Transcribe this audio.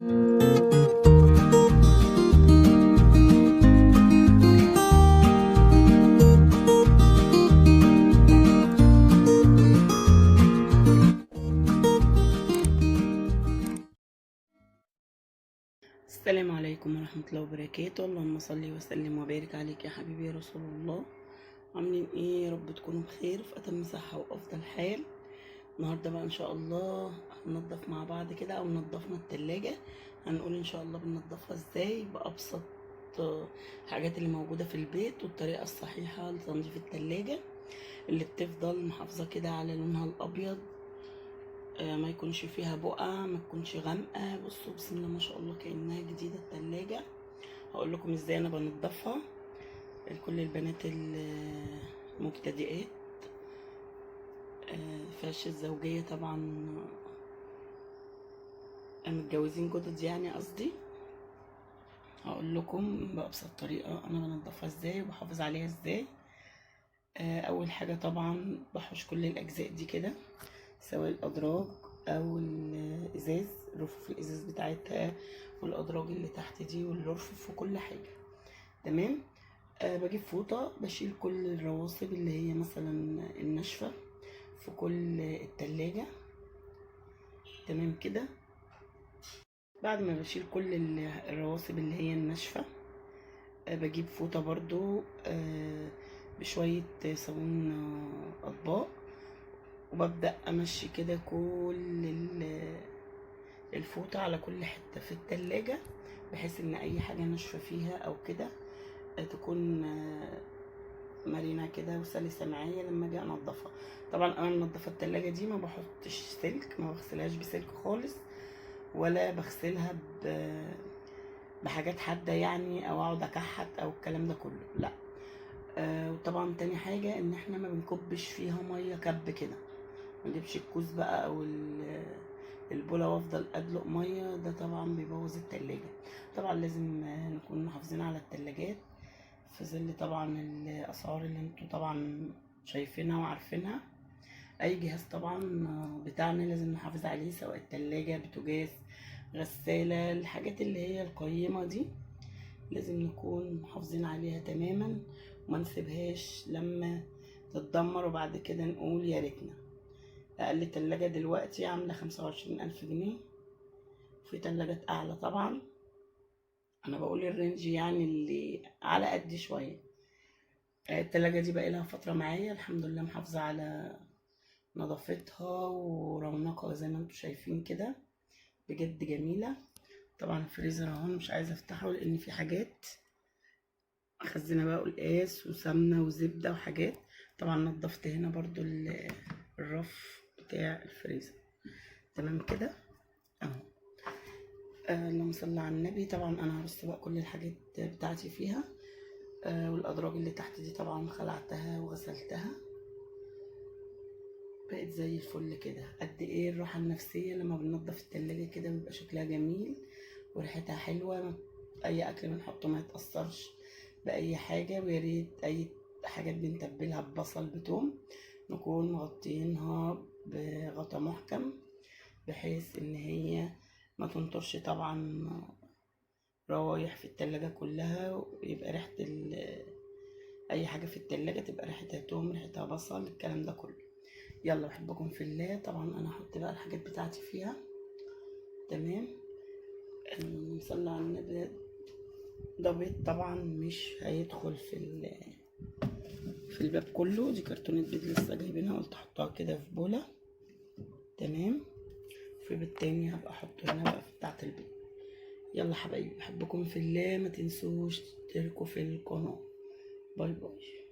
السلام عليكم ورحمة الله وبركاته. اللهم صل وسلم وبارك عليك يا حبيبي يا رسول الله. عاملين ايه؟ يا رب تكونوا بخير في اتم صحة وافضل حال. النهارده بقى ان شاء الله هننضف مع بعض كده، او نضفنا التلاجة. هنقول ان شاء الله بننضفها ازاي بابسط الحاجات اللي موجودة في البيت، والطريقة الصحيحة لتنظيف التلاجة اللي بتفضل محافظة كده على لونها الابيض، ما يكونش فيها بقع، ما تكونش غامقه. بصوا بسم الله ما شاء الله كانها جديده التلاجة. هقول لكم ازاي انا بنضفها لكل البنات المبتدئات. فرش الزوجيه طبعا، متجوزين جدد يعني قصدي. هقول لكم بأبسط طريقه انا بنضفها ازاي وبحافظ عليها ازاي. اول حاجه طبعا بحوش كل الاجزاء دي كده، سواء الادراج او الازاز، رفوف الازاز بتاعتها والادراج اللي تحت دي والرفوف وكل حاجه. تمام. بجيب فوطه بشيل كل الرواسب اللي هي مثلا الناشفه في كل التلاجة. تمام كده. بعد ما بشيل كل الرواسب اللي هي الناشفه، بجيب فوطه برضو بشويه صابون اطباق، وببدأ امشي كده كل الفوطة على كل حتة في التلاجة، بحيث ان اي حاجة ناشفة فيها او كده تكون مرنة كده وسلسة معايا لما اجي انضفها. طبعا انا منضفة التلاجة دي ما بحطش سلك، ما بغسلهاش بسلك خالص، ولا بغسلها بحاجات حادة يعني، او اقعد اكحت او الكلام ده كله، لا. وطبعا تاني حاجة ان احنا ما بنكبش فيها مية كب كده، ما اجيبش الكوز بقى او البوله وافضل ادلق ميه، ده طبعا بيبوظ التلاجة. طبعا لازم نكون محافظين على التلاجات في ظل طبعا الاسعار اللي انتوا طبعا شايفينها وعارفينها. اي جهاز طبعا بتاعنا لازم نحافظ عليه، سواء التلاجة، بوتاجاز، غسالة، الحاجات اللي هي القيمة دي لازم نكون محافظين عليها تماما، وما نسيبهاش لما تتدمر وبعد كده نقول يا ريتنا. اقل تلاجة دلوقتي عاملة 25,000 جنيه، في تلاجات اعلى طبعا، انا بقول الرينج يعني اللي على قد شوية. التلاجة دي بقى لها فترة معايا، الحمد لله محافظة على نظافتها ورونقها زي ما انتوا شايفين كده، بجد جميلة. طبعا الفريزر اهو مش عايزة افتحه لان في حاجات مخزنة بقى، قلقاس وسمنة وزبدة وحاجات. طبعا نضفت هنا برضو الرف بتاع الفريزر. تمام كده اهو. اللهم صل على النبي. طبعا انا هرص بقى كل الحاجات بتاعتي فيها، والادراج اللي تحت دي طبعا خلعتها وغسلتها، بقت زي الفل كده. قد ايه الراحه النفسيه لما بننضف التلاجة كده، بيبقى شكلها جميل وريحتها حلوه، اي اكل بنحطه ما يتاثرش باي حاجه. ويا ريت اي حاجات بنتبلها ببصل بتوم نكون مغطيينها بغطا محكم، بحيث ان هي ما تنطرش طبعا روايح في التلاجة كلها، ويبقى ريحة اي حاجة في التلاجة تبقى ريحتها توم، ريحتها بصل، الكلام ده كله. يلا بحبكم في الله. طبعا انا هحط بقى الحاجات بتاعتي فيها. تمام. صلى على النبي. ده بيض طبعا مش هيدخل في الباب كله، دي كرتونة بيض لسه جايبينها، قلت احطها كده في بولة. تمام. في بيض تاني هبقى احطه هنا بقى في بتاعة البيض. يلا حبايبي بحبكم في الله، ما تنسوش تشتركوا في القناة. باي باي.